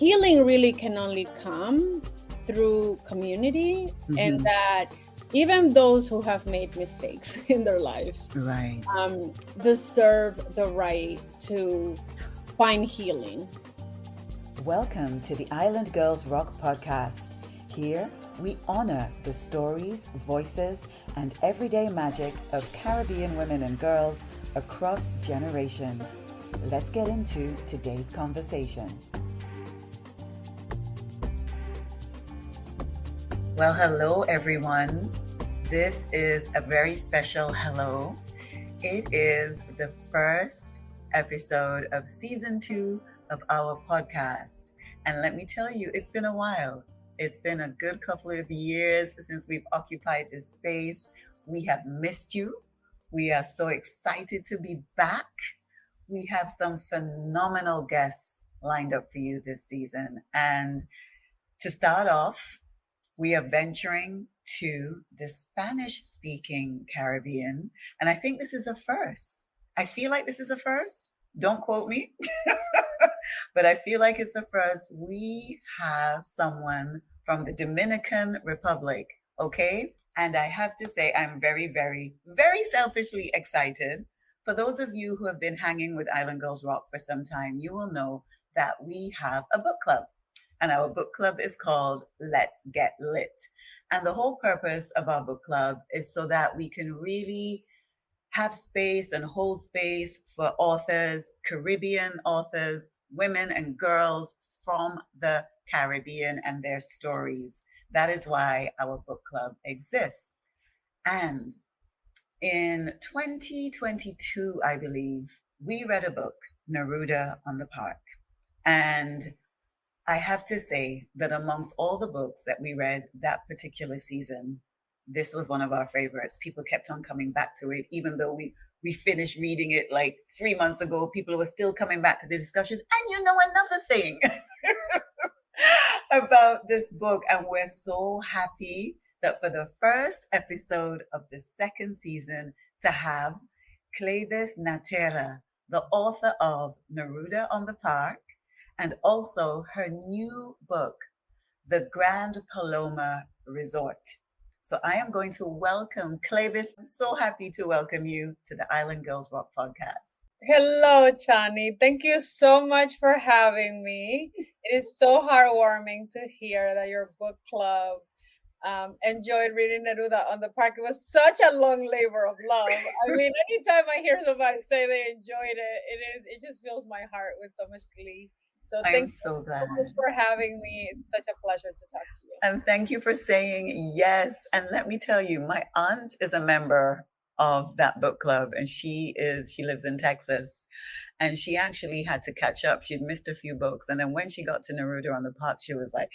healing really can only come through community, and that even those who have made mistakes in their lives Right. Deserve the right to find healing. Welcome to the Island Girls Rock podcast. Here, we honor the stories, voices, and everyday magic of Caribbean women and girls across generations. Let's get into today's conversation. Well, hello, everyone. This is a very special hello. It is the first episode of season 2 of our podcast. And let me tell you, it's been a while. It's been a good couple of years since we've occupied this space. We have missed you. We are so excited to be back. We have some phenomenal guests lined up for you this season. And to start off, we are venturing to the Spanish-speaking Caribbean. And I think this is a first. I feel like this is a first. Don't quote me. But I feel like it's a first. We have someone from the Dominican Republic, okay? And I have to say, I'm very, very, very selfishly excited. For those of you who have been hanging with Island Girls Rock for some time, you will know that we have a book club. And our book club is called Let's Get Lit. And the whole purpose of our book club is so that we can really have space and hold space for authors, Caribbean authors, women and girls from the Caribbean and their stories. That is why our book club exists. And in 2022, I believe, we read a book, Neruda on the Park. And I have to say that amongst all the books that we read that particular season, this was one of our favorites. People kept on coming back to it, even though we finished reading it like 3 months ago. People were still coming back to the discussions. And you know another thing about this book, and we're so happy that for the first episode of the second season to have Cleyvis Natera, the author of Neruda on the Park, and also her new book, The Grand Paloma Resort. So I am going to welcome Clevis. I'm so happy to welcome you to the Island Girls Rock podcast. Hello, Chani. Thank you so much for having me. It is so heartwarming to hear that your book club enjoyed reading Neruda on the Park. It was such a long labor of love. I mean, anytime I hear somebody say they enjoyed it, it just fills my heart with so much glee. So I'm so glad. so much for having me. It's such a pleasure to talk to you. And thank you for saying yes. And let me tell you, my aunt is a member of that book club, and she lives in Texas, and she actually had to catch up. She'd missed a few books. And then when she got to Neruda on the Park, she was like,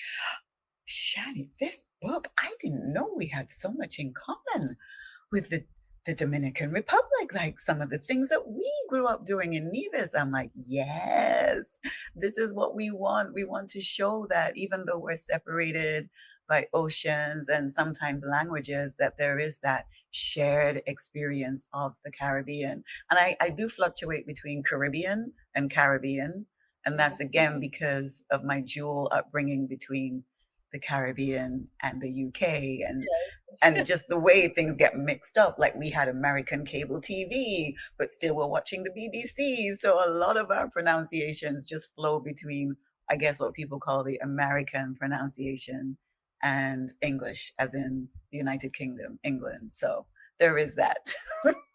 Shani, this book, I didn't know we had so much in common with the Dominican Republic, like some of the things that we grew up doing in Nevis. I'm like, yes, this is what we want. We want to show that even though we're separated by oceans and sometimes languages, that there is that shared experience of the Caribbean. And I do fluctuate between Caribbean and Caribbean. And that's again because of my dual upbringing between the Caribbean and the UK, and just the way things get mixed up. Like we had American cable TV, but still we're watching the BBC. So a lot of our pronunciations just flow between, I guess, what people call the American pronunciation and English, as in the United Kingdom, England. So there is that.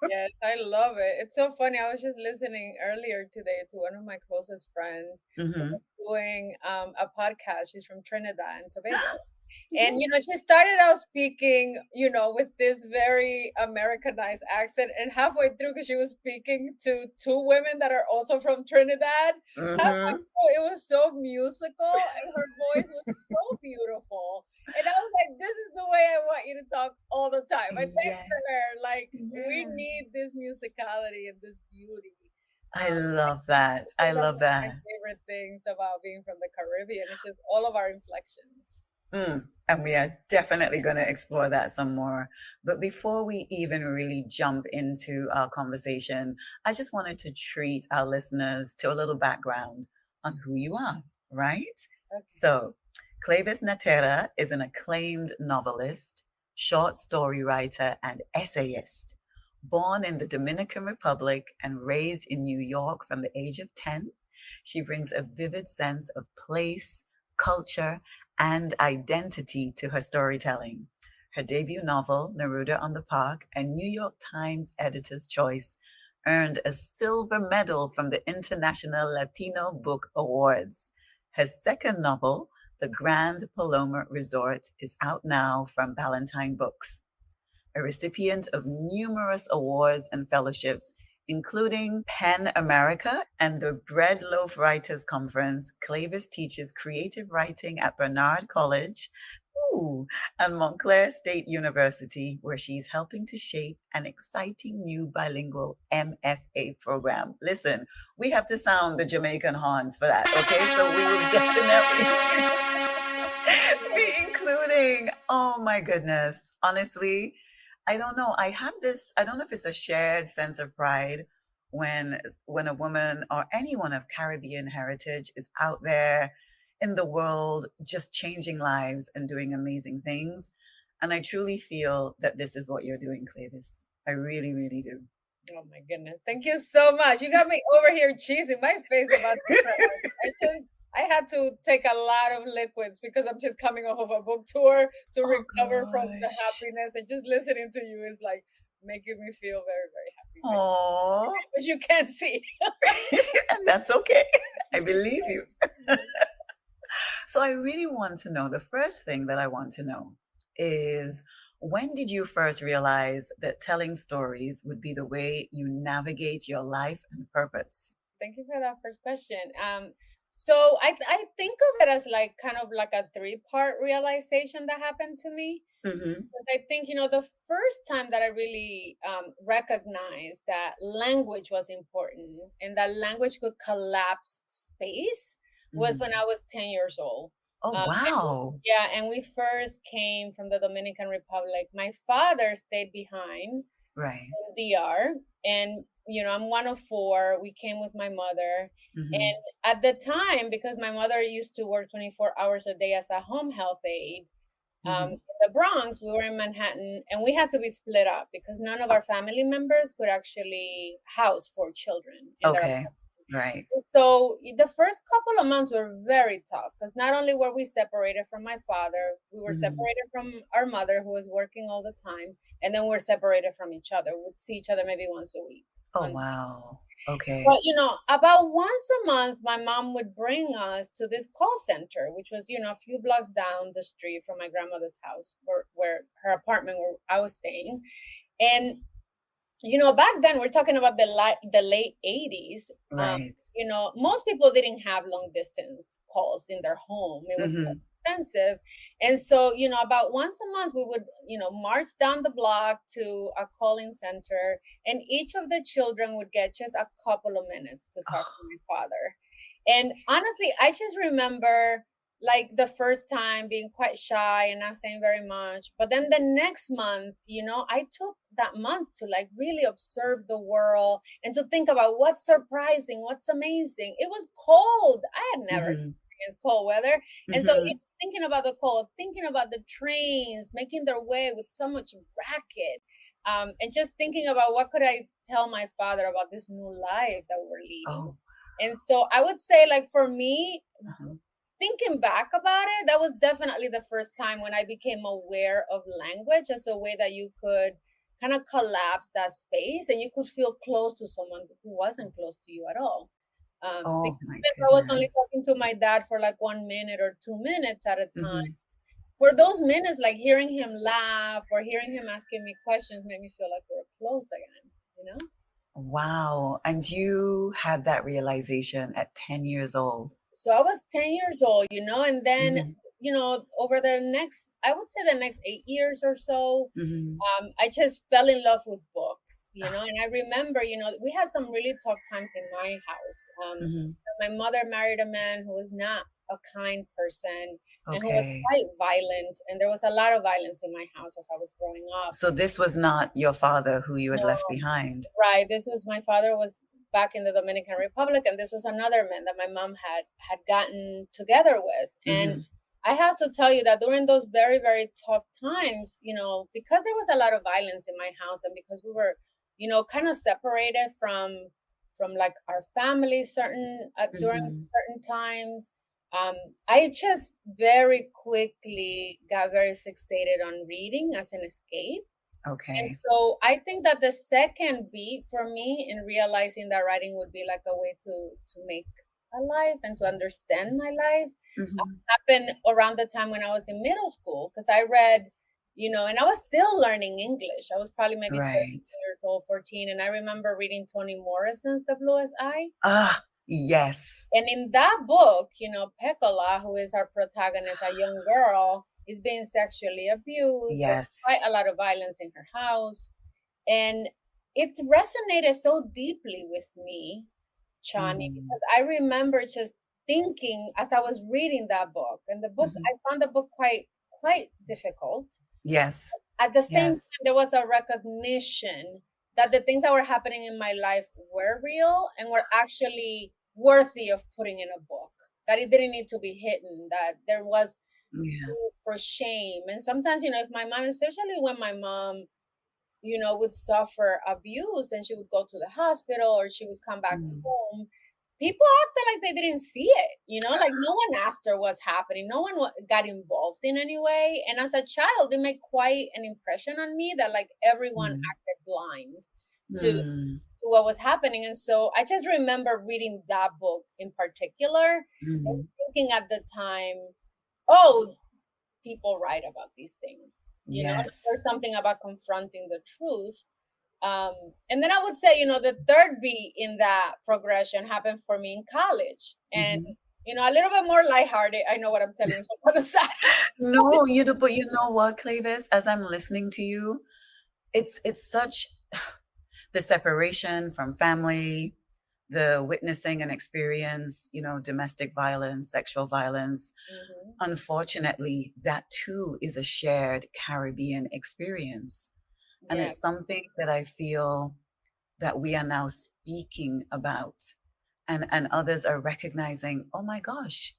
Yes, I love it. It's so funny. I was just listening earlier today to one of my closest friends doing a podcast. She's from Trinidad and Tobago. And, she started out speaking, with this very Americanized accent. And halfway through, because she was speaking to two women that are also from Trinidad, halfway through, it was so musical and her voice was so beautiful. And I was like, this is the way I want you to talk all the time. I texted her, like, we need this musicality and this beauty. I love that. I love that. My favorite things about being from the Caribbean is just all of our inflections. And we are definitely going to explore that some more. But before we even really jump into our conversation, I just wanted to treat our listeners to a little background on who you are. right? Okay. So, Clevis Natera is an acclaimed novelist, short story writer, and essayist. Born in the Dominican Republic and raised in New York from the age of 10, she brings a vivid sense of place, culture, and identity to her storytelling. Her debut novel, Neruda on the Park, a New York Times Editor's Choice, earned a silver medal from the International Latino Book Awards. Her second novel, The Grand Paloma Resort, is out now from Ballantine Books. A recipient of numerous awards and fellowships, including PEN America and the Bread Loaf Writers Conference, Clevis teaches creative writing at Barnard College and Montclair State University, where she's helping to shape an exciting new bilingual MFA program. Listen, we have to sound the Jamaican horns for that, okay? So we will definitely be including, oh my goodness, honestly, I don't know. I have this, I don't know if it's a shared sense of pride when a woman or anyone of Caribbean heritage is out there in the world just changing lives and doing amazing things. And I truly feel that this is what you're doing, Clevis. I really, really do. Oh my goodness. Thank you so much. You got me over here cheesing my face about this. I had to take a lot of liquids because I'm just coming off of a book tour to recover from the Gosh. happiness. And just listening to you is like making me feel very, very happy. Aww. But you can't see. And that's okay. I believe you. So I really want to know, the first thing that I want to know is, when did you first realize that telling stories would be the way you navigate your life and purpose? Thank you for that first question. So I think of it as like kind of like a three-part realization that happened to me. Mm-hmm. Because I think, the first time that I really recognized that language was important and that language could collapse space was when I was 10 years old. Oh, wow. And we first came from the Dominican Republic. My father stayed behind Right. in DR, and I'm one of four. We came with my mother, and at the time, because my mother used to work 24 hours a day as a home health aide, in the Bronx, we were in Manhattan, and we had to be split up because none of our family members could actually house four children in their apartment. Right. So the first couple of months were very tough because not only were we separated from my father, we were separated from our mother who was working all the time, and then we're separated from each other. We'd see each other maybe once a week. Oh, wow. Okay. But, about once a month, my mom would bring us to this call center, which was, a few blocks down the street from my grandmother's house, where her apartment where I was staying. And back then we're talking about the late 80s. Right. Most people didn't have long distance calls in their home. It was quite expensive. And so, about once a month we would, march down the block to a calling center, and each of the children would get just a couple of minutes to talk to my father. And honestly, I just remember like the first time being quite shy and not saying very much. But then the next month, I took that month to like really observe the world and to think about what's surprising, what's amazing. It was cold. I had never experienced cold weather. And so thinking about the cold, thinking about the trains making their way with so much racket, and just thinking about what could I tell my father about this new life that we're leading. And so I would say, like, for me, thinking back about it, that was definitely the first time when I became aware of language as a way that you could kind of collapse that space and you could feel close to someone who wasn't close to you at all. Oh my I was only talking to my dad for like 1 minute or 2 minutes at a time. For those minutes, like hearing him laugh or hearing him asking me questions made me feel like we were close again, Wow. And you had that realization at 10 years old. So I was 10 years old, and then, over the next, I would say the next 8 years or so, I just fell in love with books, and I remember, we had some really tough times in my house. My mother married a man who was not a kind person and who was quite violent. And there was a lot of violence in my house as I was growing up. So this was not your father who you had left behind? Right. This was, my father was back in the Dominican Republic, and this was another man that my mom had gotten together with. And I have to tell you that during those very, very tough times, because there was a lot of violence in my house, and because we were, kind of separated from like our family during certain times, I just very quickly got very fixated on reading as an escape. Okay. And so I think that the second beat for me in realizing that writing would be like a way to make a life and to understand my life happened around the time when I was in middle school, because I read, and I was still learning English. I was probably maybe 13 years old, 14. And I remember reading Toni Morrison's The Bluest Eye. Ah, yes. And in that book, Pecola, who is our protagonist, a young girl, is being sexually abused. Yes. There's quite a lot of violence in her house. And it resonated so deeply with me, Chani, because I remember just thinking as I was reading that book, and the book, I found the book quite difficult. Yes. At the same time, there was a recognition that the things that were happening in my life were real and were actually worthy of putting in a book, that it didn't need to be hidden, that there was for shame. And sometimes, if my mom, especially when my mom, would suffer abuse and she would go to the hospital or she would come back home, people acted like they didn't see it, like no one asked her what's happening. No one got involved in any way. And as a child, it made quite an impression on me that like everyone acted blind to what was happening. And so I just remember reading that book in particular and thinking at the time, oh, people write about these things. There's something about confronting the truth. And then I would say, the third beat in that progression happened for me in college. And, a little bit more lighthearted. I know what I'm telling you, so on the side. No, but you know what, Clevis, as I'm listening to you, it's such the separation from family, the witnessing and experience, domestic violence, sexual violence. Unfortunately, that too is a shared Caribbean experience. And it's something that I feel that we are now speaking about, and others are recognizing, oh my gosh,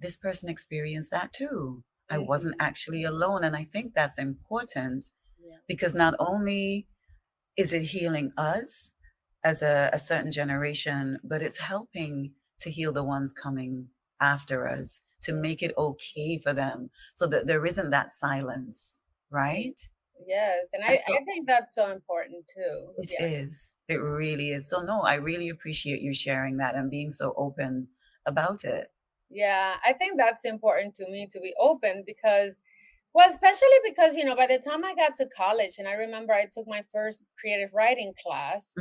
this person experienced that too. I wasn't actually alone. And I think that's important because not only is it healing us as a certain generation, but it's helping to heal the ones coming after us, to make it okay for them so that there isn't that silence, right? Yes. And I think that's so important too. It is. It really is. So no, I really appreciate you sharing that and being so open about it. Yeah, I think that's important to me, to be open, because, well, especially because, by the time I got to college, and I remember I took my first creative writing class,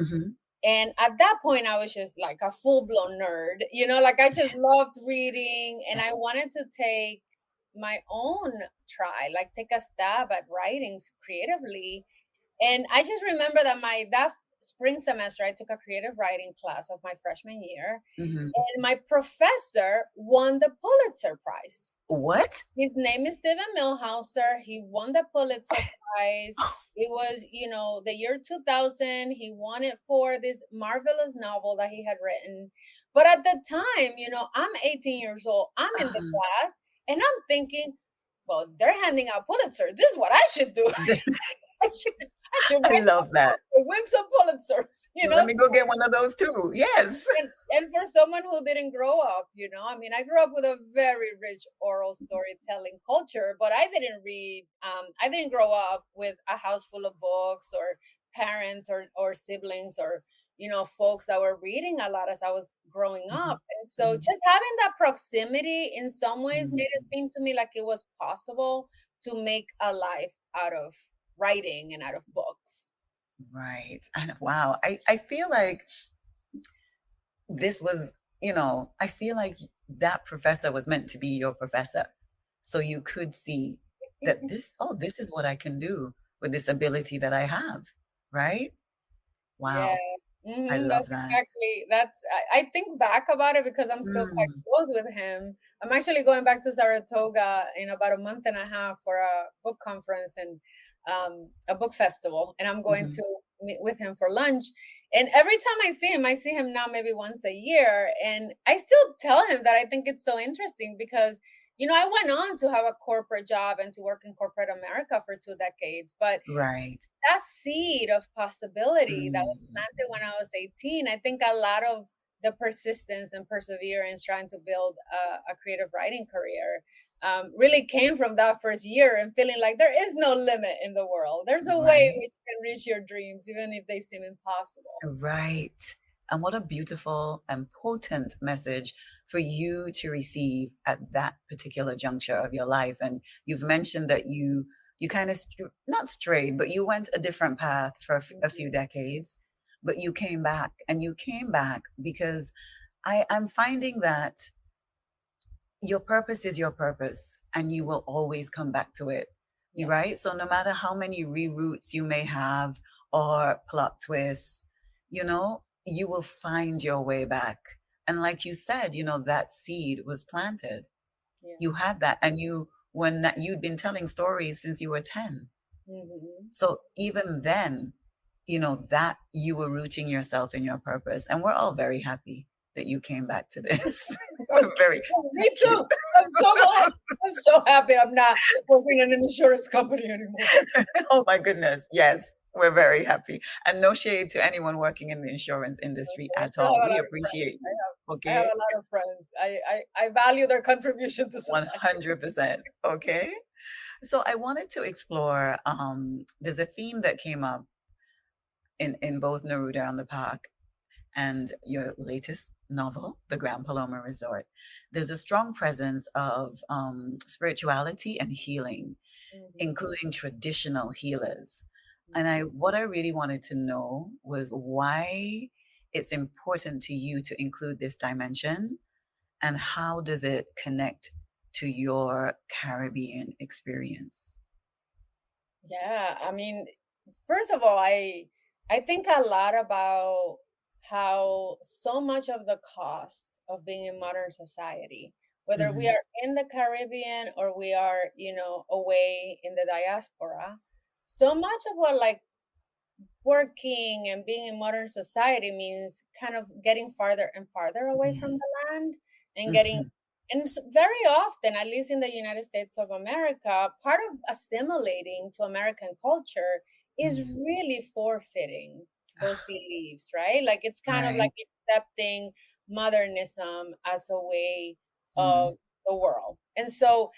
and at that point I was just like a full-blown nerd, like I just loved reading, and I wanted to take my own try, like take a stab at writing creatively. And I just remember that that spring semester, I took a creative writing class of my freshman year, and my professor won the Pulitzer Prize. What? His name is Steven Milhauser. He won the Pulitzer Prize. It was, the year 2000. He won it for this marvelous novel that he had written. But at the time, I'm 18 years old. I'm in the class, and I'm thinking, well, they're handing out Pulitzer. This is what I should do. I love that. Win some Pulitzers, Let me go get one of those too. Yes. And for someone who didn't grow up, I grew up with a very rich oral storytelling culture, but I didn't read. I didn't grow up with a house full of books or parents or siblings or folks that were reading a lot as I was growing up. And so just having that proximity in some ways made it seem to me like it was possible to make a life out of writing and out of books. Right. And wow. I feel like this was, I feel like that professor was meant to be your professor. So you could see that this is what I can do with this ability that I have. Right. Wow. Yeah. I love that. Exactly. I think back about it because I'm still quite close with him. I'm actually going back to Saratoga in about a month and a half for a book conference and a book festival, and I'm going to meet with him for lunch. And every time I see him now maybe once a year. And I still tell him that I think it's so interesting because, I went on to have a corporate job and to work in corporate America for 2 decades. But Right. that seed of possibility that was Mm. planted when I was 18, I think a lot of the persistence and perseverance trying to build a creative writing career really came from that first year and feeling like there is no limit in the world. There's a way in Right. which you can reach your dreams, even if they seem impossible. Right. And what a beautiful and potent message for you to receive at that particular juncture of your life. And you've mentioned that you kind of not strayed, but you went a different path for a few decades, but you came back, and you came back because I'm finding that your purpose is your purpose, and you will always come back to it. You Yes. right? So no matter how many reroutes you may have or plot twists, you will find your way back. And like you said, that seed was planted. You Yes. had that, and when that you'd been telling stories since you were 10. Hmm. So even then, that you were rooting yourself in your purpose. And we're all very happy that you came back to this. We're very Me thank you. too. I'm so glad. I'm so happy I'm not working in an insurance company anymore. Oh my goodness. Yes, we're very happy. And no shade to anyone working in the insurance industry Okay, I at still all. have a We lot of friends. appreciate you. I have Okay? a lot of friends. I value their contribution to society. 100%. Okay? So I wanted to explore there's a theme that came up in both Neruda on the Park and your latest novel, The Grand Paloma Resort. There's a strong presence of spirituality and healing, Mhm. including traditional healers. And Mhm. what I really wanted to know was why it's important to you to include this dimension, and how does it connect to your Caribbean experience? Yeah, I mean, first of all, I think a lot about how so much of the cost of being in modern society, whether we Hmm. are in the Caribbean or we are, away in the diaspora, so much of what like working and being in modern society means kind of getting farther and farther away from the land and getting, Hmm. and very often, at least in the United States of America, part of assimilating to American culture is Hmm. really forfeiting those beliefs, right? Like it's kind of like Right. accepting modernism as a way Mm. of the world. And so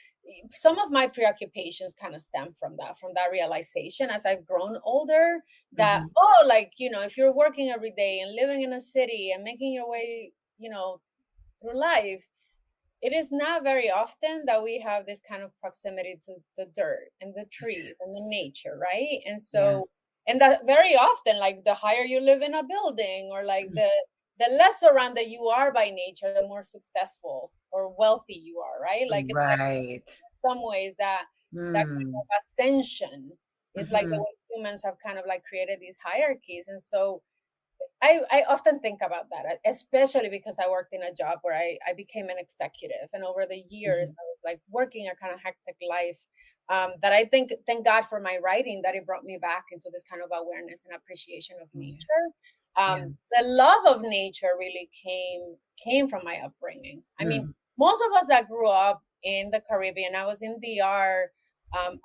some of my preoccupations kind of stem from that realization as I've grown older, that, Hmm. oh, like, if you're working every day and living in a city and making your way, through life, it is not very often that we have this kind of proximity to the dirt and the trees and the Yes. nature, right? And so, Yes. and that very often, like the higher you live in a building, or like Mm. the less surrounded you are by nature, the more successful or wealthy you are, right? Like it's like Right. some ways that kind Mm. of ascension is like the Hmm. way humans have kind of like created these hierarchies. And so I often think about that, especially because I worked in a job where I became an executive. And over the years, Hmm. I was like working a kind of hectic life, that I think, thank God for my writing, that it brought me back into this kind of awareness and appreciation of nature. Yes. Yes. The love of nature really came from my upbringing. I mean, Mm. most of us that grew up in the Caribbean, I was in DR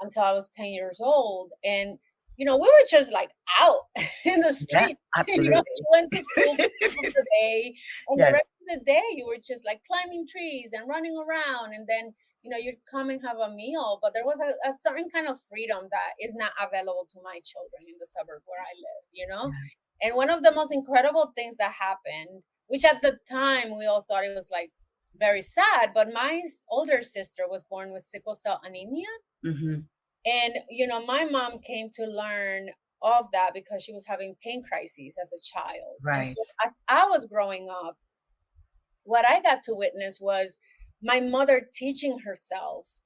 until I was 10 years old. And we were just like out in the Yeah, street. You absolutely. went to school for half of the day, and the Yes. rest of the day you were just like climbing trees and running around. And then, you'd come and have a meal. But there was a certain kind of freedom that is not available to my children in the suburb where I live. Yeah. And one of the most incredible things that happened, which at the time we all thought it was like very sad, but my older sister was born with sickle cell anemia. Hmm. And, my mom came to learn of that because she was having pain crises as a child. And so Right. I was growing up, what I got to witness was my mother teaching herself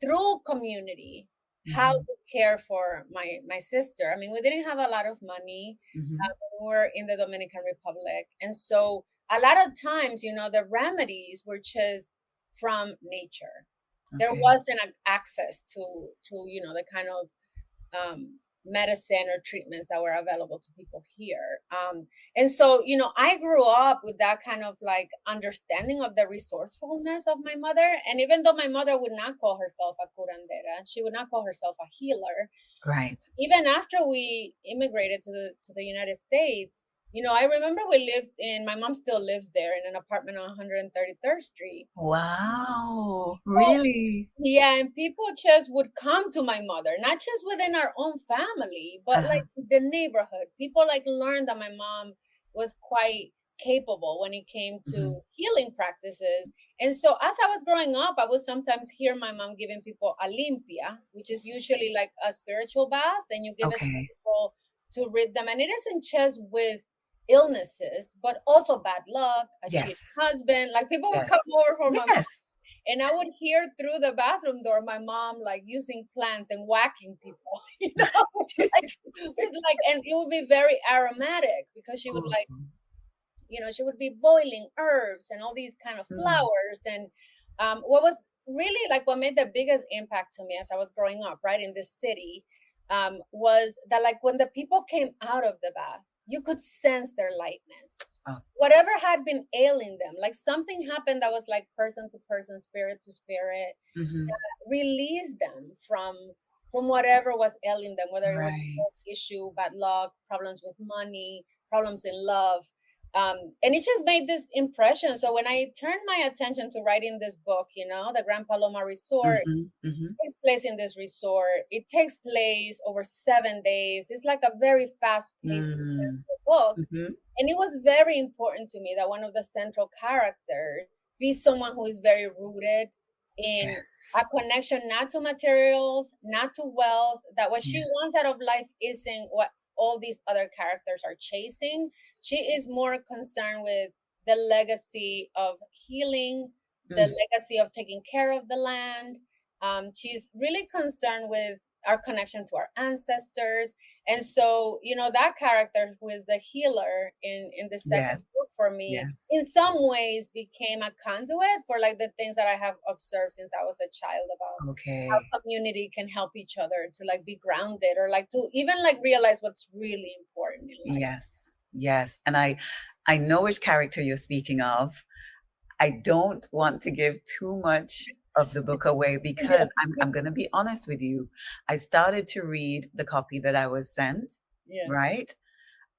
through community how Hmm. to care for my sister. I mean, we didn't have a lot of money Hmm. when we were in the Dominican Republic. And so a lot of times, the remedies were just from nature. There Okay. wasn't access to the kind of medicine or treatments that were available to people here. And so, I grew up with that kind of like understanding of the resourcefulness of my mother. And even though my mother would not call herself a curandera, she would not call herself a healer. Right. Even after we immigrated to the United States, I remember my mom still lives there in an apartment on 133rd Street. Wow. Really? Yeah, and people just would come to my mother, not just within our own family, but like the neighborhood. People like learned that my mom was quite capable when it came to healing practices. And so as I was growing up, I would sometimes hear my mom giving people a limpia, which is usually like a spiritual bath, and you give it to people to rid them. And it isn't just with illnesses, but also bad luck, a cheating husband. Like people would come over for my mom. And I would hear through the bathroom door my mom like using plants and whacking people, and it would be very aromatic because she would like, she would be boiling herbs and all these kind of flowers. And what was really like what made the biggest impact to me as I was growing up, right, in this city, was that like when the people came out of the bath, you could sense their lightness. Whatever had been ailing them, like something happened that was like person to person, spirit to spirit, that released them from whatever was ailing them, whether it was a health issue, bad luck, problems with money, problems in love. And it just made this impression. So when I turned my attention to writing this book, the Grand Paloma Resort, takes place in this resort. It takes place over 7 days. It's like a very fast-paced book. And it was very important to me that one of the central characters be someone who is very rooted in a connection, not to materials, not to wealth, that what she wants out of life isn't what all these other characters are chasing. She is more concerned with the legacy of healing, the legacy of taking care of the land. She's really concerned with our connection to our ancestors. And so, that character who is the healer in the second book for me, in some ways became a conduit for like the things that I have observed since I was a child about how community can help each other to like be grounded or like to even like realize what's really important in life. Yes. And I know which character you're speaking of. I don't want to give too much of the book away because I'm going to be honest with you. I started to read the copy that I was sent, right?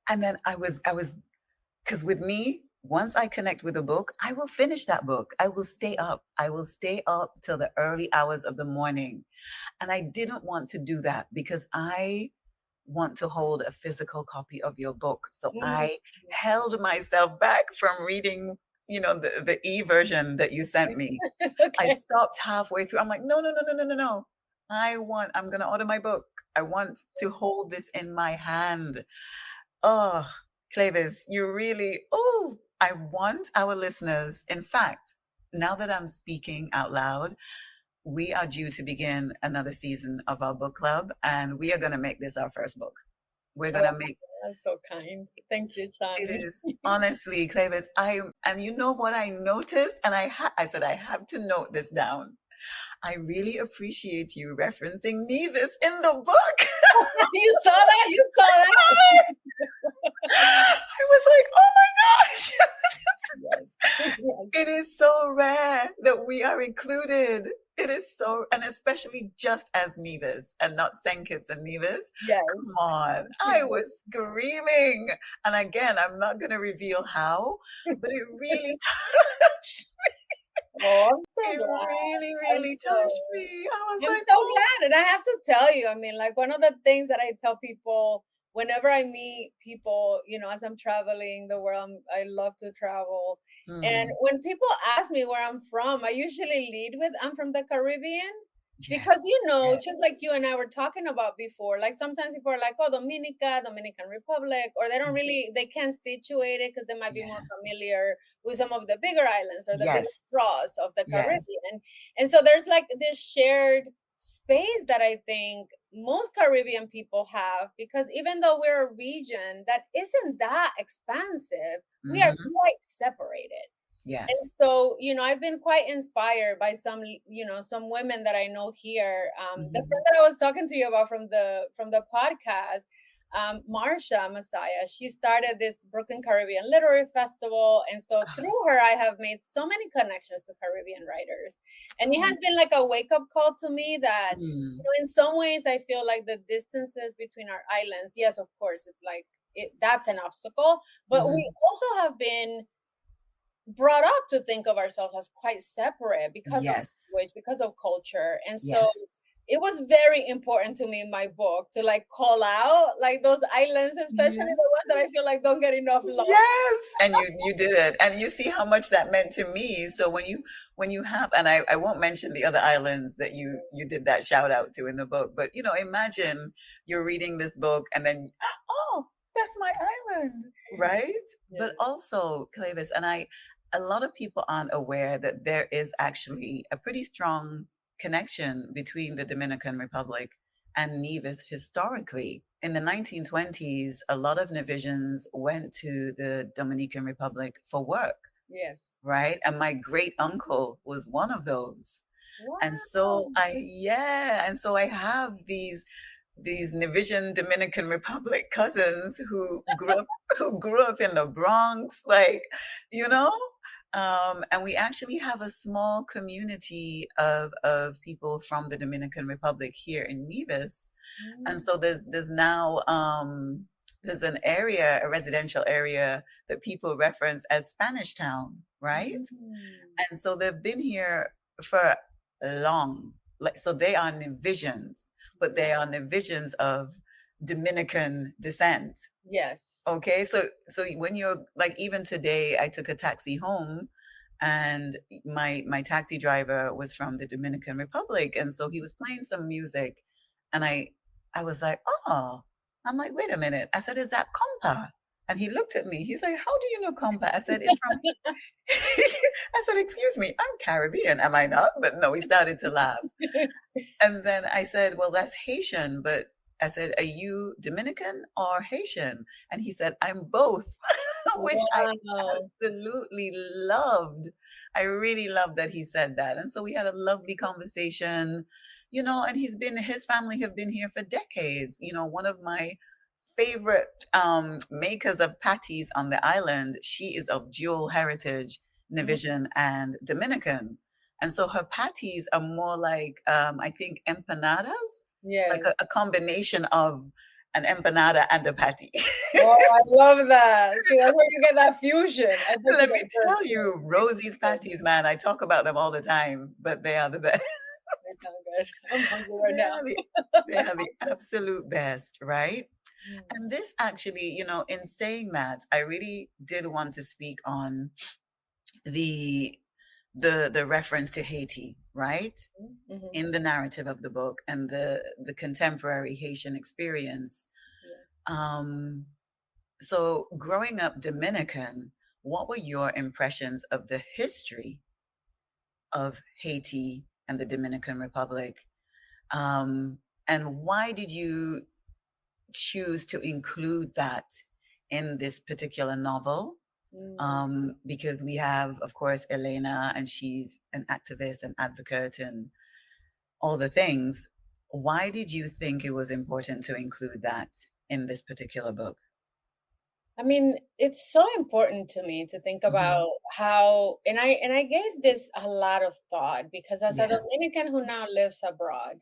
And then I was, because with me, once I connect with a book, I will finish that book. I will stay up. I will stay up till the early hours of the morning. And I didn't want to do that because I want to hold a physical copy of your book. So I held myself back from reading the e-version that you sent me. I stopped halfway through. I'm like, no. I'm going to order my book. I want to hold this in my hand. Oh, Clevis, I want our listeners. In fact, now that I'm speaking out loud, we are due to begin another season of our book club, and we are going to make this our first book. We're going to make. That's so kind. Thank you, Chani. It is. Honestly, Clevis, and you know what I noticed? And I said, I have to note this down. I really appreciate you referencing Nevis in the book. You saw that? You saw that? I was like, oh my gosh. Yes. It is so rare that we are included. It is so, and especially just as Nevis and not Senkits and Nevis. Yes. Come on. I was screaming. And again, I'm not going to reveal how, but it really touched me. Oh, it really touched me. I'm so glad. And I have to tell you, I mean, like one of the things that I tell people whenever I meet people, as I'm traveling the world, I love to travel. And when people ask me where I'm from, I usually lead with, I'm from the Caribbean. Because, just like you and I were talking about before, like sometimes people are like, oh, Dominican Republic, or they can't situate it because they might be more familiar with some of the bigger islands or the bigger draws of the Caribbean. And so there's like this shared space that I think most Caribbean people have, because even though we're a region that isn't that expansive, we are quite separated. And Yes. so, I've been quite inspired by some women that I know here. The Hmm. friend that I was talking to you about from the podcast, Marsha Messiah, she started this Brooklyn Caribbean Literary Festival. And so through her, I have made so many connections to Caribbean writers. And it Oh. has been like a wake-up call to me that, Mm. in some ways, I feel like the distances between our islands, yes, of course, it's like that's an obstacle, but we Hmm. also have been brought up to think of ourselves as quite separate because of Yes. language, because of culture. And so Yes. it was very important to me in my book to like call out like those islands, especially Yeah. the ones that I feel like don't get enough love. Yes, and you did it, and you see how much that meant to me. So when you have, and I won't mention the other islands that you did that shout out to in the book, but imagine you're reading this book and then, oh, that's my island, right? But Yeah. also, Clevis, and a lot of people aren't aware that there is actually a pretty strong connection between the Dominican Republic and Nevis historically. In the 1920s, a lot of Nevisians went to the Dominican Republic for work, Yes. right? And my great uncle was one of those. And Wow. so yeah, and so I have these Nevisian Dominican Republic cousins who grew up in the Bronx, like, you know, and we actually have a small community of people from the Dominican Republic here in Nevis. And Mm, so there's now there's an area, a residential area that people reference as Spanish Town, right? mm. And so they've been here for long. Like, so they are Nevisians, but Yeah. they are Nevisians of Dominican descent. Yes. Okay, so when you're like, even today, I took a taxi home, and my taxi driver was from the Dominican Republic, and so he was playing some music, and I was like, oh, I'm like, wait a minute. I said, is that compa? And he looked at me. He's like, how do you know compa? I said, it's from. I said, excuse me, I'm Caribbean, am I not? But no, he started to laugh. And then I said, well, that's Haitian, but I said, are you Dominican or Haitian? And he said, I'm both, which I Wow. absolutely loved. I really loved that he said that. And so we had a lovely conversation, and his family have been here for decades. One of my favorite makers of patties on the island, she is of dual heritage, Mm, Nevisian and Dominican. And so her patties are more like, I think, empanadas, like yes. a combination of an empanada and a patty. Oh, I love that. See, that's where you get that fusion. I put you Let me the word tell fusion. you, It's Rosie's good. patties, man, I talk about them all the time, but they are the best. They sound good. I'm hungry right They now. are the, they are the absolute best, right? Mm, And this actually, in saying that, I really did want to speak on the the reference to Haiti, right? mhm. In the narrative of the book and the contemporary Haitian experience. Yeah. Um, so growing up Dominican, what were your impressions of the history of Haiti and the Dominican Republic? Um, and why did you choose to include that in this particular novel? Mm. Because we have, of course, Elena, and she's an activist and advocate and all the things. Why did you think it was important to include that in this particular book? I mean, it's so important to me to think Hmm. about how, and I gave this a lot of thought because as a Yeah. Dominican who now lives abroad,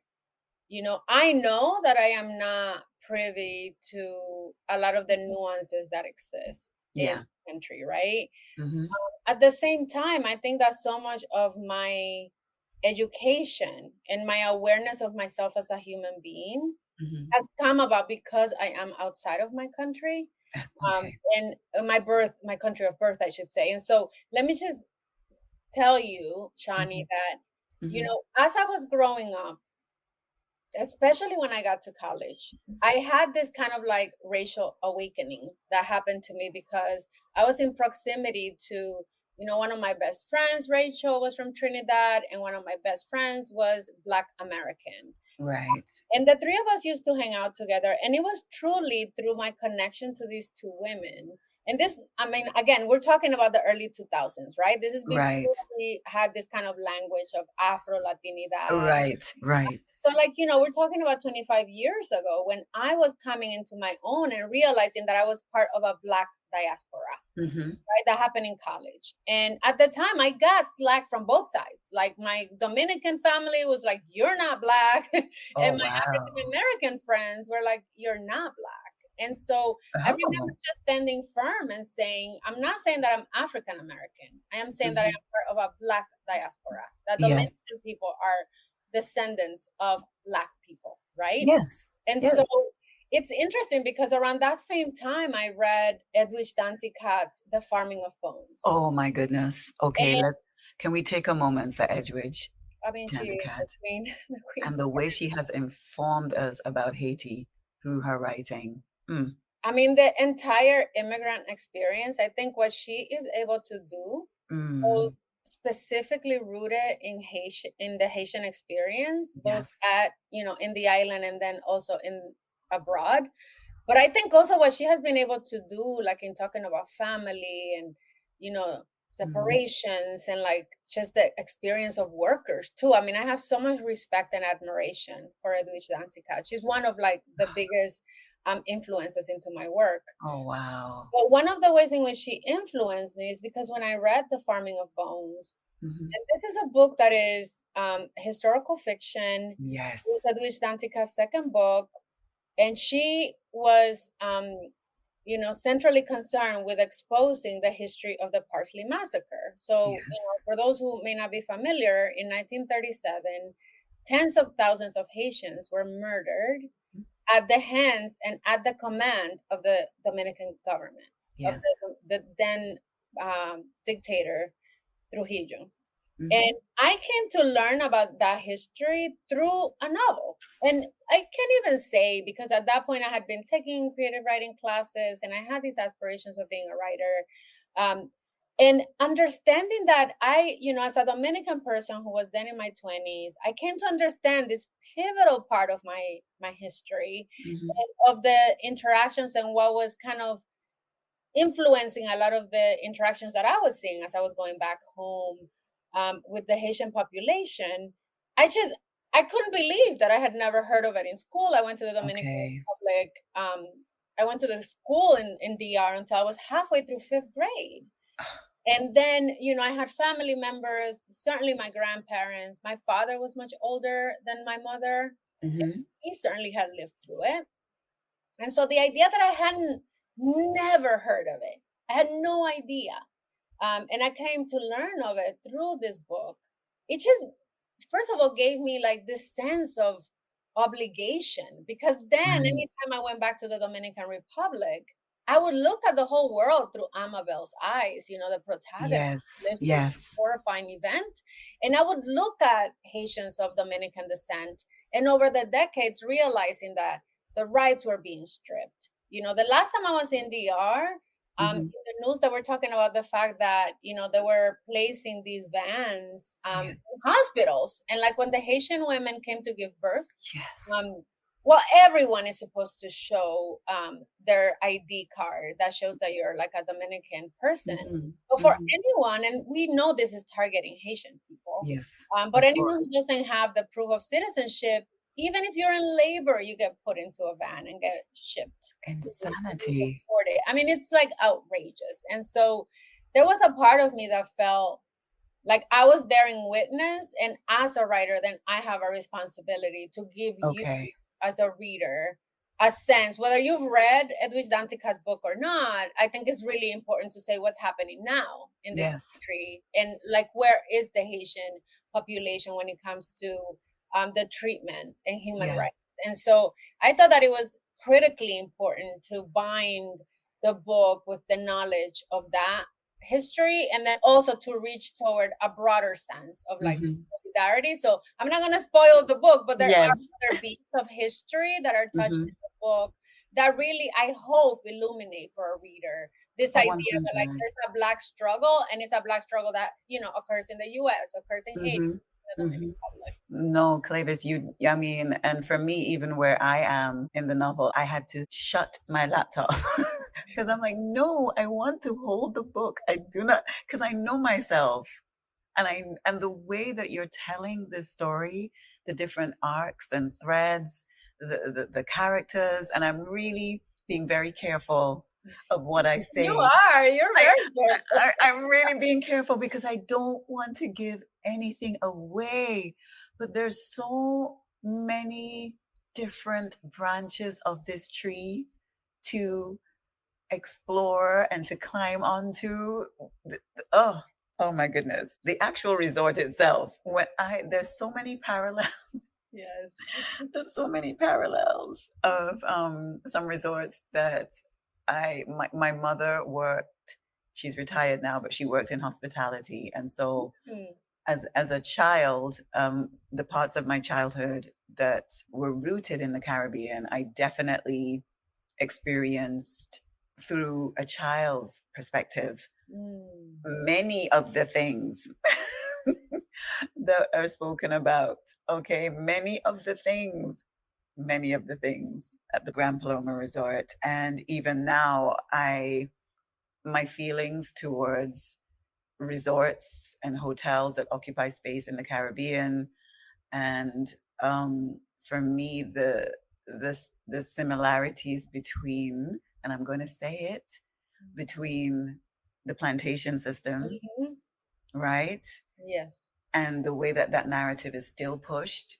I know that I am not privy to a lot of the nuances that exist in Yeah. the country, right? Hmm. At the same time, I think that so much of my education and my awareness of myself as a human being Hmm. has come about because I am outside of my country, Okay. and my country of birth, I should say. And so let me just tell you, Chani, Hmm. that, Hmm. as I was growing up, especially when I got to college, I had this kind of like racial awakening that happened to me because I was in proximity to, one of my best friends, Rachel, was from Trinidad, and one of my best friends was Black American. Right. And the three of us used to hang out together. And it was truly through my connection to these two women And this, I mean, again, we're talking about the early 2000s, right? This is before Right. we had this kind of language of Afro-Latinidad. Right. Right. So, like, you know, we're talking about 25 years ago when I was coming into my own and realizing that I was part of a Black diaspora, Mm-hmm. right? That happened in college. And at the time, I got slack from both sides. Like, my Dominican family was like, "You're not Black." Oh, And my wow. African American friends were like, "You're not Black." And so I remember Oh. just standing firm and saying, I'm not saying that I'm African American. I am saying that I Mm-hmm. am part of a Black diaspora, that Yes. Dominican people are descendants of Black people, right? Yes. And Yes. so it's interesting because around that same time, I read Edwidge Danticat's The Farming of Bones. Oh my goodness. Okay, And can we take a moment for Edwidge I mean, she is the Dandicat queen, the queen. and the way she has informed us about Haiti through her writing? Mm, I mean, the entire immigrant experience, I think what she is able to do, mm, both specifically rooted in Haitian, in the Haitian experience, both yes. at, you know, in the island and then also in abroad. But I think also what she has been able to do, like in talking about family and, you know, Mm, separations and like just the experience of workers too. I mean, I have so much respect and admiration for Edwidge Danticat. She's one of like the biggest influences into my work. oh, wow. But one of the ways in which she influenced me is because when I read The Farming of Bones, Hmm. and this is a book that is historical fiction. It's Yes. Edwidge Danticat's second book, and she was, you know, centrally concerned with exposing the history of the Parsley Massacre. So, you know, Yes. for those who may not be familiar, in 1937, tens of thousands of Haitians were murdered at the hands and at the command of the Dominican government, of Yes. the then dictator Trujillo. Hmm. And I came to learn about that history through a novel. And I can't even say, because at that point I had been taking creative writing classes and I had these aspirations of being a writer. And understanding that I, you know, as a Dominican person who was then in my 20s, I came to understand this pivotal part of my history, Hmm. of the interactions and what was kind of influencing a lot of the interactions that I was seeing as I was going back home with the Haitian population. I couldn't believe that I had never heard of it in school. I went to the Dominican Okay. Republic. I went to the school in DR until I was halfway through fifth grade. And then, you know, I had family members, certainly my grandparents. My father was much older than my mother. Hmm. He certainly had lived through it. And so the idea that I hadn't never heard of it, I had no idea. And I came to learn of it through this book. It just, first of all, gave me like this sense of obligation because then Right. anytime I went back to the Dominican Republic, I would look at the whole world through Amabel's eyes, you know, the protagonist Yes. lived through this Yes. horrifying event. And I would look at Haitians of Dominican descent and over the decades realizing that the rights were being stripped. You know, the last time I was in DR, in Hmm. the news that we're talking about the fact that, you know, they were placing these vans Yeah. in hospitals. And like when the Haitian women came to give birth, Yes. um, well, everyone is supposed to show their ID card that shows that you're like a Dominican person. Hmm. But for Hmm. anyone, and we know this is targeting Haitian people, Yes. but Of anyone who course. doesn't have the proof of citizenship, even if you're in labor, you get put into a van and get shipped to be Insanity. deported. I mean, it's like outrageous. And so there was a part of me that felt like I was bearing witness. And as a writer, then I have a responsibility to give you, Okay. as a reader, a sense, whether you've read Edwidge Danticat's book or not. I think it's really important to say what's happening now in this Yes. country and like where is the Haitian population when it comes to the treatment and human Yeah. rights. And so I thought that it was critically important to bind the book with the knowledge of that history and then also to reach toward a broader sense of like Hmm. solidarity. So I'm not going to spoil the book, but there are Yes. other beats of history that are touched Hmm. in the book that really, I hope, illuminate for a reader this For idea that like 100. there's a Black struggle and it's a Black struggle that, you know, occurs in the US, occurs in Haiti, Hmm. the Dominican Hmm. Republic. No, Clevis, I mean, and for me, even where I am in the novel, I had to shut my laptop because I'm like, no, I want to hold the book. I do not, because I know myself. And the way that you're telling this story, the different arcs and threads, the characters, and I'm really being very careful of what I You say. are. You're very careful. I'm really being careful because I don't want to give anything away. But there's so many different branches of this tree to explore and to climb onto. Oh, oh my goodness. The actual resort itself, there's so many parallels. Yes. There's so many parallels of some resorts that my mother worked. She's retired now, but she worked in hospitality, and so as a child, the parts of my childhood that were rooted in the Caribbean, I definitely experienced through a child's perspective. Many of the things that are spoken about, okay, many of the things at the Grand Paloma Resort. And even now, my feelings towards resorts and hotels that occupy space in the Caribbean, and for me, the similarities between, and I'm going to say it, between the plantation system, right? Yes. And the way that narrative is still pushed.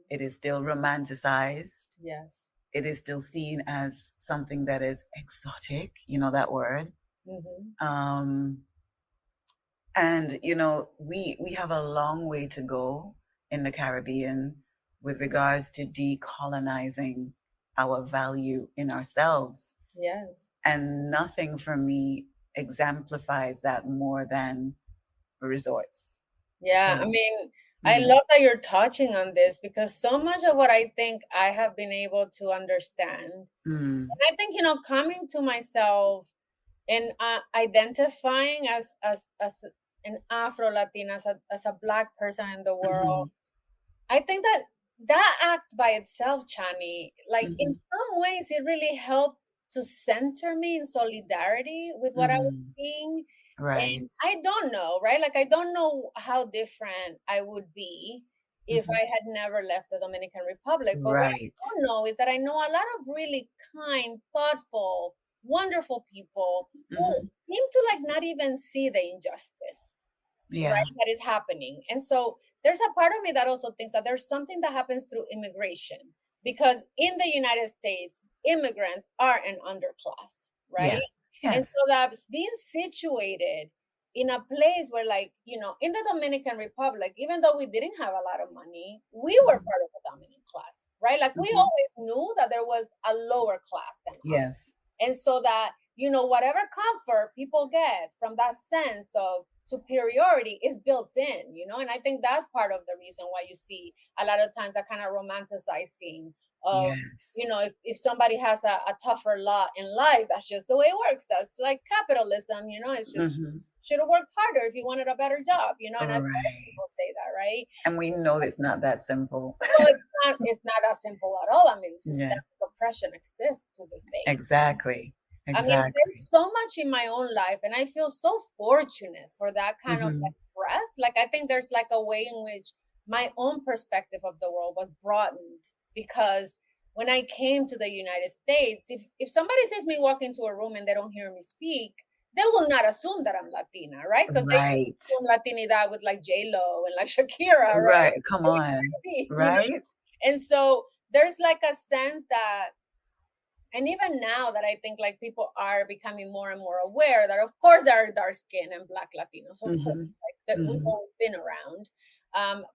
It is still romanticized. Yes. It is still seen as something that is exotic, you know that word. And we have a long way to go in the Caribbean with regards to decolonizing our value in ourselves. Yes. And nothing for me exemplifies that more than resorts. Yeah, I mean, I love that you're touching on this, because so much of what I think I have been able to understand, and I think, coming to myself and identifying as an Afro-Latina, as a Black person in the world, I think that act by itself, Chani, like in some ways, it really helped to center me in solidarity with what I was seeing. Right. And I don't know, right? Like, I don't know how different I would be if I had never left the Dominican Republic. But what I do know is that I know a lot of really kind, thoughtful, wonderful people who seem to like not even see the injustice, right, that is happening. And so there's a part of me that also thinks that there's something that happens through immigration, because in the United States, immigrants are an underclass, right? Yes. And so that's being situated in a place where, like, in the Dominican Republic, even though we didn't have a lot of money, we were part of the dominant class, right? Like, we always knew that there was a lower class than us. And so that, whatever comfort people get from that sense of superiority is built in, and I think that's part of the reason why you see a lot of times that kind of romanticizing of, if somebody has a tougher lot in life, that's just the way it works. That's like capitalism, it's just, should have worked harder if you wanted a better job, and I've heard people say that, right? And we know it's not that simple. Well, it's not that simple at all. I mean, systemic oppression exists to this day. Exactly. I mean, there's so much in my own life, and I feel so fortunate for that kind of like breath. Like, I think there's like a way in which my own perspective of the world was broadened, because when I came to the United States, if somebody sees me walk into a room and they don't hear me speak, they will not assume that I'm Latina, right? Because they assume Latinidad with like J-Lo and like Shakira, right? Come on, right? And so there's like a sense that, and even now that I think like people are becoming more and more aware that, of course, there are dark skin and Black Latinos, of course, like that we've always been around.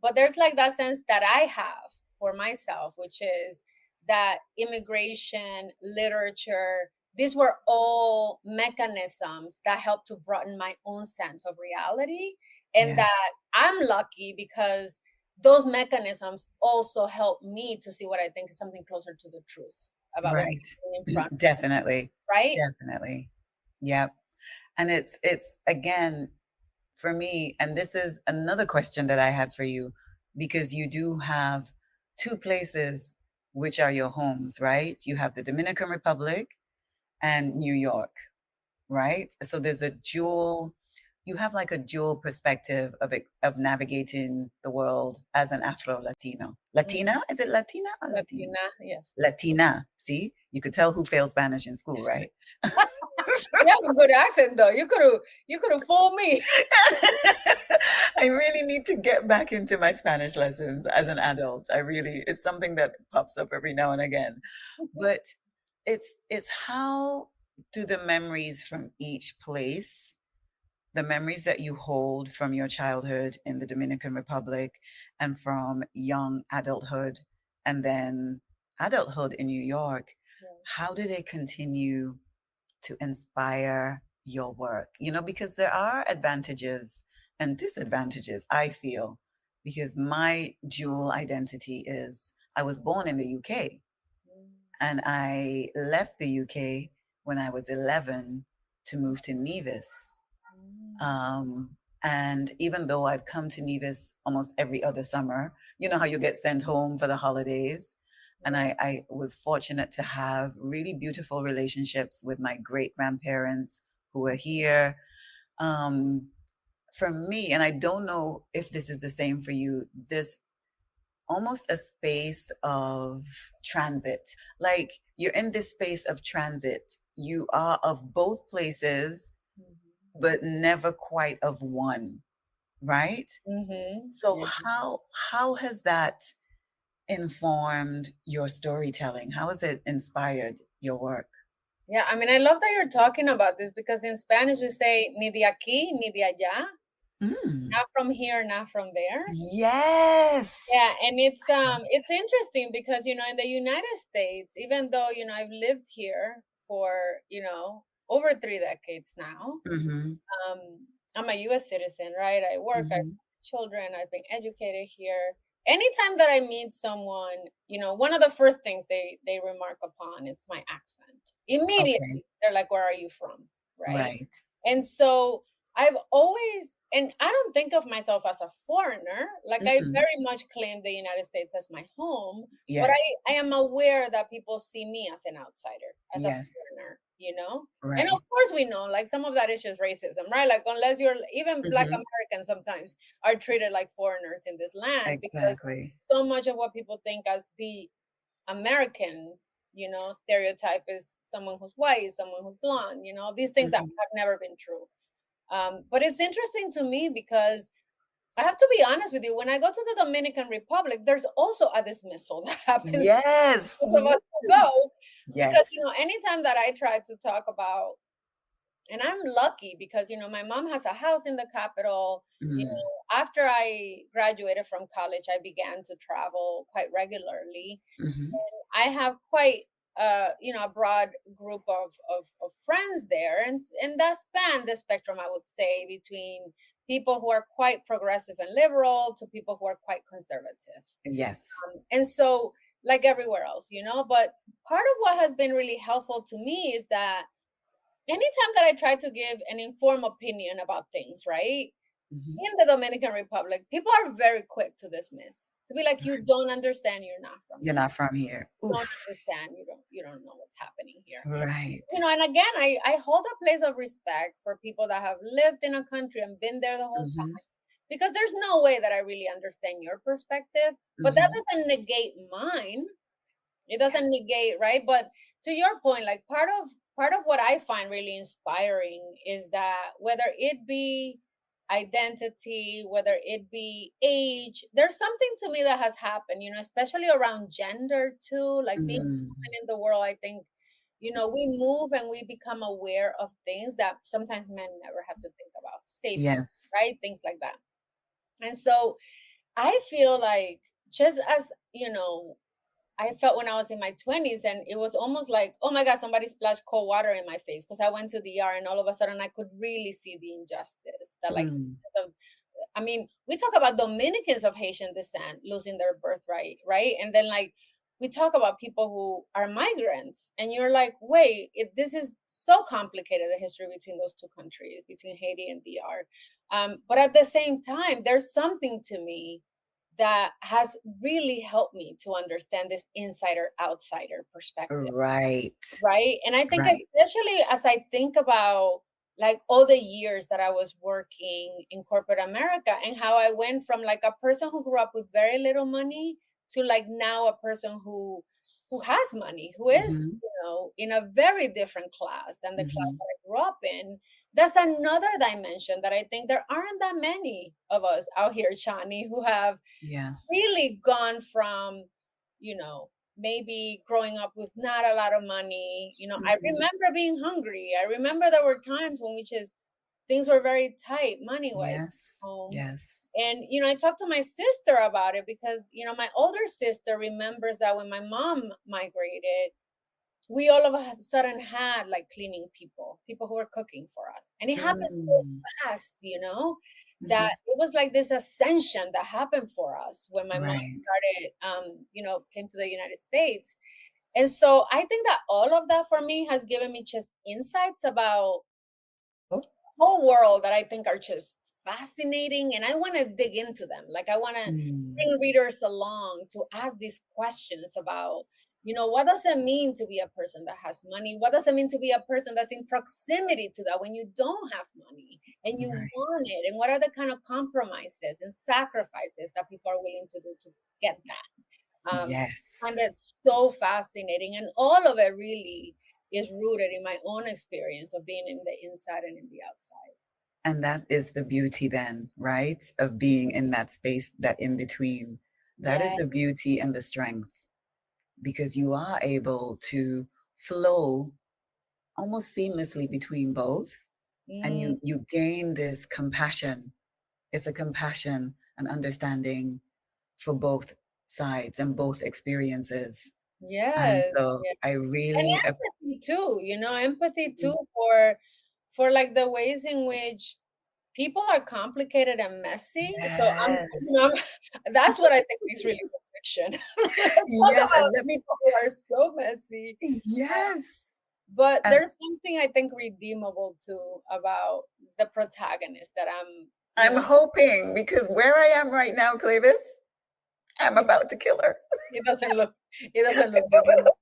But there's like that sense that I have for myself, which is that immigration, literature, these were all mechanisms that helped to broaden my own sense of reality. And that I'm lucky because those mechanisms also help me to see what I think is something closer to the truth about what's in front of me. Definitely. Right? Definitely. Yep. And it's again, for me, and this is another question that I had for you, because you do have two places which are your homes, right? You have the Dominican Republic and New York, right? So there's a dual, you have like a dual perspective of navigating the world as an Afro Latino. Mm. Latina? Is it Latina or Latino? Latina, yes. Latina. See, you could tell who failed Spanish in school, right? You have a good accent though. You could have fooled me. I really need to get back into my Spanish lessons as an adult. It's something that pops up every now and again. But it's how do the memories from each place, the memories that you hold from your childhood in the Dominican Republic and from young adulthood and then adulthood in New York, how do they continue to inspire your work? Because there are advantages and disadvantages, I feel, because my dual identity is I was born in the UK and I left the UK when I was 11 to move to Nevis. And even though I'd come to Nevis almost every other summer, you know how you get sent home for the holidays. And I was fortunate to have really beautiful relationships with my great grandparents who were here. For me, and I don't know if this is the same for you, this almost a space of transit. Like you're in this space of transit. You are of both places, but never quite of one, right? So how has that informed your storytelling? How has it inspired your work? Yeah, I mean, I love that you're talking about this because in Spanish we say ni de aquí, ni de allá, not from here, not from there. Yes. Yeah, and it's interesting because in the United States, even though I've lived here for over 3 decades now, I'm a U.S. citizen, right? I work, I have children, I've been educated here. Anytime that I meet someone, one of the first things they remark upon it's my accent. Immediately, they're like, "Where are you from?" Right? And so I've always, and I don't think of myself as a foreigner. Like I very much claim the United States as my home, but I am aware that people see me as an outsider, as a foreigner. And of course we know, like some of that is just racism, right? Like unless you're even Black Americans sometimes are treated like foreigners in this land because so much of what people think as the American stereotype is someone who's white, someone who's blonde, these things that have never been true. But it's interesting to me because I have to be honest with you. When I go to the Dominican Republic, there's also a dismissal that happens. Yes. Most of us go because anytime that I try to talk about, and I'm lucky because my mom has a house in the capital. After I graduated from college, I began to travel quite regularly. And I have quite a broad group of friends there, and that span the spectrum, I would say, between people who are quite progressive and liberal to people who are quite conservative. Yes. And so, like everywhere else, but part of what has been really helpful to me is that anytime that I try to give an informed opinion about things, right? In the Dominican Republic, people are very quick to dismiss. To be like, you don't understand, you're not from here. You're not from here. You don't understand, you don't know what's happening here. Right. And again, I hold a place of respect for people that have lived in a country and been there the whole time. Because there's no way that I really understand your perspective, but that doesn't negate mine. It doesn't negate, right? But to your point, like part of what I find really inspiring is that whether it be identity, whether it be age, there's something to me that has happened, especially around gender too, like being women in the world. I think, we move and we become aware of things that sometimes men never have to think about. Safety, right? Things like that. And so I feel like just as, I felt when I was in my 20s, and it was almost like, oh my God, somebody splashed cold water in my face because I went to the ER and all of a sudden I could really see the injustice that I mean, we talk about Dominicans of Haitian descent losing their birthright, right? And then like we talk about people who are migrants and you're like, wait, this is so complicated, the history between those two countries, between Haiti and DR. But at the same time, there's something to me that has really helped me to understand this insider outsider perspective. Right. Right. And I think, Right. especially as I think about like all the years that I was working in corporate America, and how I went from like a person who grew up with very little money to like now a person who has money, who is, Mm-hmm. in a very different class than the class Mm-hmm. that I grew up in. That's another dimension that I think there aren't that many of us out here, Chani, who have Yeah. really gone from, maybe growing up with not a lot of money. I Mm-hmm. remember being hungry. I remember there were times when things were very tight money wise Yes. home. Yes. And, I talked to my sister about it because, my older sister remembers that when my mom migrated, we all of a sudden had like cleaning people who were cooking for us. And it happened so Mm. fast, that Mm-hmm. it was like this ascension that happened for us when my mom Right. started, came to the United States. And so I think that all of that for me has given me just insights about Oh. whole world that I think are just fascinating, and I want to dig into them. Like I want to Mm. bring readers along to ask these questions about, what does it mean to be a person that has money? What does it mean to be a person that's in proximity to that when you don't have money and you Right. want it? And what are the kind of compromises and sacrifices that people are willing to do to get that? Find Yes. it so fascinating, and all of it really is rooted in my own experience of being in the inside and in the outside. And that is the beauty then, right? Of being in that space, that in between. That is Yeah. the beauty and the strength, because you are able to flow almost seamlessly between both, and Mm, you gain this compassion. It's a compassion and understanding for both sides and both experiences. And yes, so yeah. I And really empathy too, empathy too for like the ways in which people are complicated and messy. So yes. that's what I think makes really good fiction. Let's talk Yes, about and let me people who are so messy. yes. But And there's something I think redeemable too about the protagonist that I'm, I'm hoping, because where I am right now, Clevis, I'm about to kill her. it doesn't look it doesn't look It good. doesn't look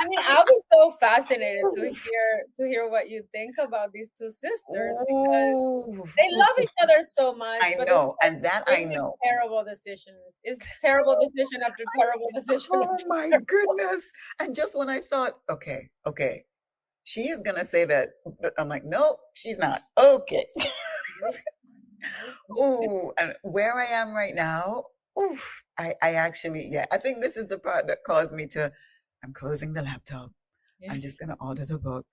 I mean, good. I'll be so fascinated to hear what you think about these two sisters, because Ooh. they love each other so much, I but it's know, and just that I really know. terrible decisions. It's terrible decision after terrible decision Oh after my terrible. goodness. And just when I thought, okay, okay, she is gonna say that, but I'm like, nope, she's not. Okay. Nope, nope. Ooh, and where I am right now, ooh, I actually, yeah, I think this is the part that caused me to, I'm closing the laptop. I'm just gonna order the book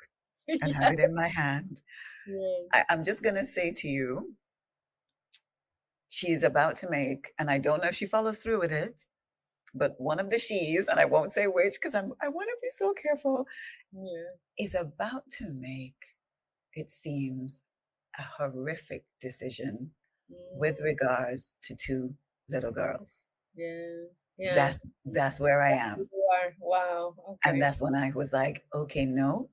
and have Yeah. it in my hand. Yeah. I'm just gonna say to you, she's about to make, and I don't know if she follows through with it, but one of the she's, and I won't say which because I want to be so careful, Yeah. is about to make, it seems, a horrific decision with Mm, regards to two little girls. yeah. Yeah. That's where I am. You are. Wow. And Okay. that's when I was like, okay, no,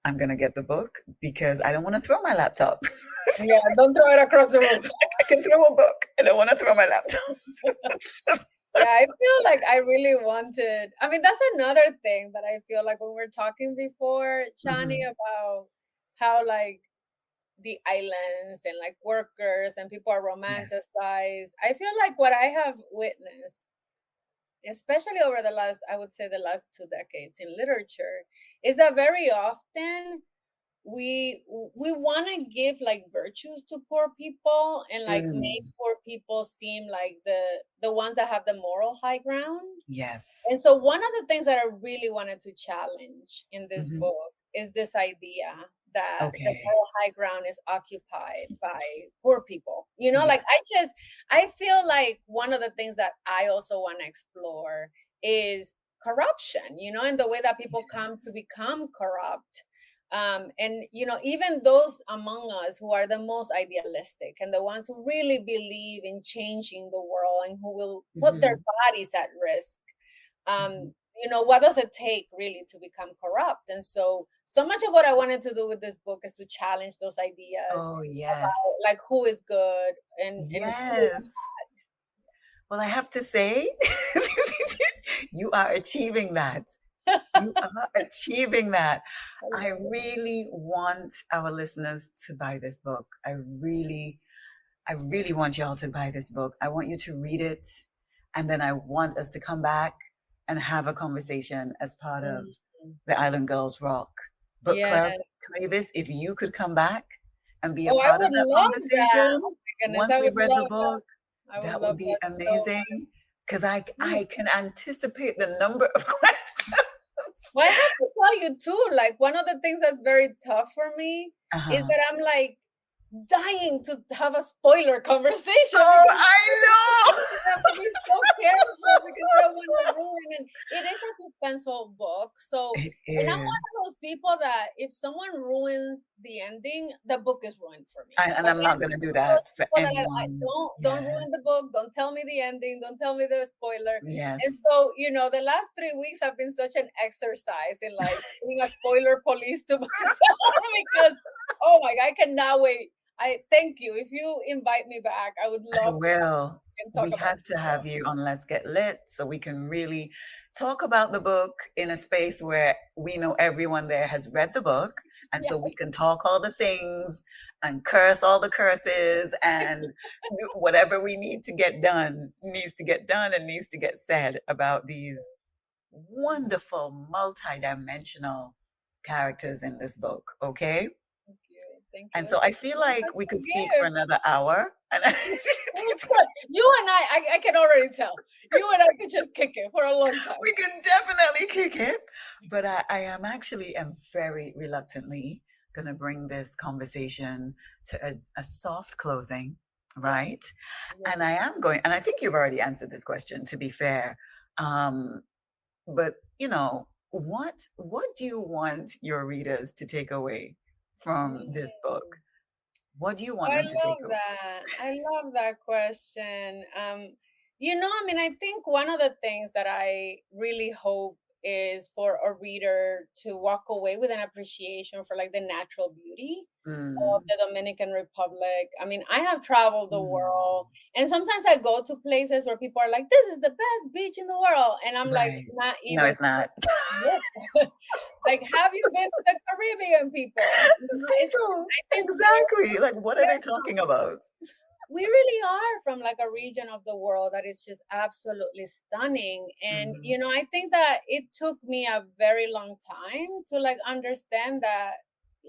I'm gonna get the book because I don't want to throw my laptop. Yeah. Don't throw it across the room. I can throw a book. I don't want to throw my laptop. Yeah, I feel like I really wanted. I mean, that's another thing that I feel like when we're talking before, Chani, Mhm. about how like the islands and like workers and people are Yes. romanticized. I feel like what I have witnessed, especially over the last, I would say the last 2 decades in literature, is that very often we we want to give like virtues to poor people and like make Mm. poor people seem like the ones that have the moral high ground. Yes. And so one of the things that I really wanted to challenge in this Mhm. book is this idea that the Okay. moral high ground is occupied by poor people. Like Yes. I feel like one of the things that I also want to explore is corruption, and the way that people come to Yes. become corrupt. And even those among us who are the most idealistic and the ones who really believe in changing the world and who will put their Mhm. bodies at risk, Mhm. what does it take really to become corrupt? And so much of what I wanted to do with this book is to challenge those ideas Oh, about yes. like who is good and who is Yes. bad. Well, I have to say, you are achieving that. You are achieving that. I really want our listeners to buy this book. I really want y'all to buy this book. I want you to read it. And then I want us to come back and have a conversation as part of the Island Girls Rock book club. Cleyvis, if you could come back and be a part of that conversation once we've read the book, that would be amazing. Because I can anticipate the number of questions. Well, I have to tell you too, like one of the things that's very tough for me is that I'm like dying to have a spoiler conversation. Oh, I know. I have to be so careful because I don't want to ruin it. It is a suspenseful book, so and I'm one of those people that if someone ruins the ending, the book is ruined for me. And I'm not going to do that for anyone. Don't ruin the book. Don't tell me the ending. Don't tell me the spoiler. Yes. And so the last 3 weeks have been such an exercise in like being a spoiler police to myself because oh my God, I cannot wait. I thank you. If you invite me back, I would love. I will. We have to have you on Let's Get Lit so we can really talk about the book in a space where we know everyone there has read the book. And so we can talk all the things and curse all the curses and whatever we need to get done needs to get done and needs to get said about these wonderful, multidimensional characters in this book. Okay? Thank you. And so I feel like we could speak for another hour. And you and I can already tell. You and I could just kick it for a long time. We can definitely kick it. But I am very reluctantly going to bring this conversation to a soft closing, right? Yeah. And and I think you've already answered this question, to be fair. But, what do you want your readers to take away from this book? What do you want them to take away? I love that question. I think one of the things that I really hope is for a reader to walk away with an appreciation for like the natural beauty of the Dominican Republic. I mean, I have traveled the world and sometimes I go to places where people are like, this is the best beach in the world. And I'm like, not even. No, it's not. Like, have you been to the Caribbean, people? Exactly. Like, what are they talking about? We really are from like a region of the world that is just absolutely stunning. And, I think that it took me a very long time to like understand that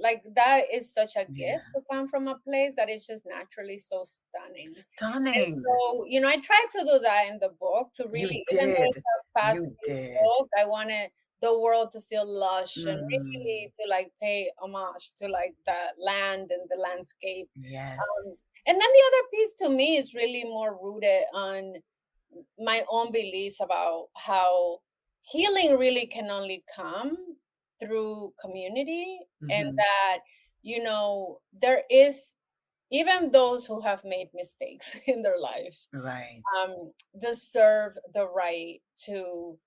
like that is such a gift to come from a place that is just naturally so stunning. Stunning. And so, I tried to do that in the book to really, even though it's a fast-paced book, I wanted the world to feel lush and really to like pay homage to like the land and the landscape. Yes. And then the other piece to me is really more rooted on my own beliefs about how healing really can only come through community and that, there is even those who have made mistakes in their lives, deserve the right to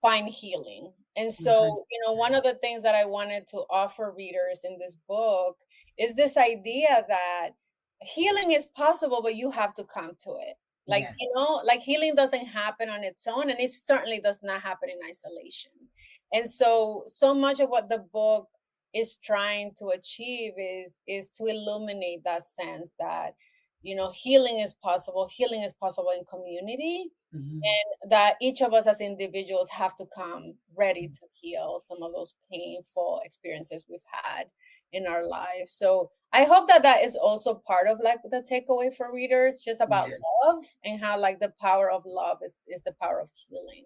find healing. And so, one of the things that I wanted to offer readers in this book is this idea that healing is possible, but you have to come to it. Like, like healing doesn't happen on its own, and it certainly does not happen in isolation. And so much of what the book is trying to achieve is to illuminate that sense that, healing is possible in community, and that each of us as individuals have to come ready to heal some of those painful experiences we've had in our lives. So I hope that is also part of like the takeaway for readers, just about love and how like the power of love is the power of healing.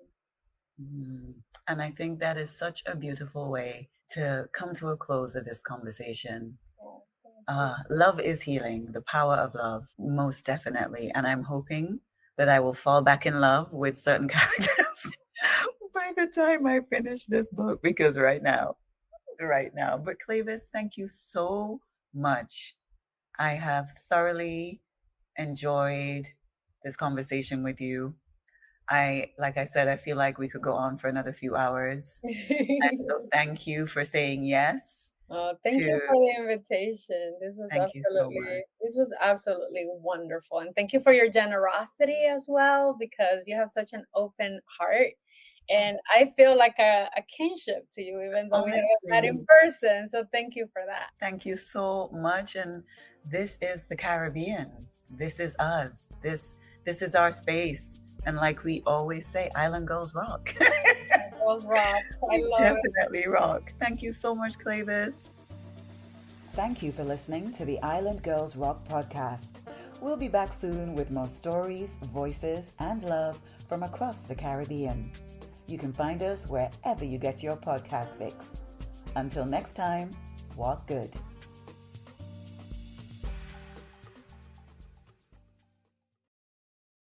And I think that is such a beautiful way to come to a close of this conversation. Love is healing, the power of love, most definitely. And I'm hoping that I will fall back in love with certain characters by the time I finish this book, because right now. But Clevis, thank you so much. I have thoroughly enjoyed this conversation with you. Like I said, I feel like we could go on for another few hours. And so thank you for saying yes. Oh, thank you to for the invitation. thank you so much. This was absolutely wonderful. And thank you for your generosity as well, because you have such an open heart. And I feel like a kinship to you, even though we haven't met in Honestly, person. So thank you for that. thank you so much. And this is the Caribbean. This is us. This is our space. And like we always say, Island Girls rock. Girls rock. I We love it. definitely rock. Thank you so much, Clevis. Thank you for listening to the Island Girls Rock podcast. We'll be back soon with more stories, voices, and love from across the Caribbean. You can find us wherever you get your podcast fix. Until next time, walk good.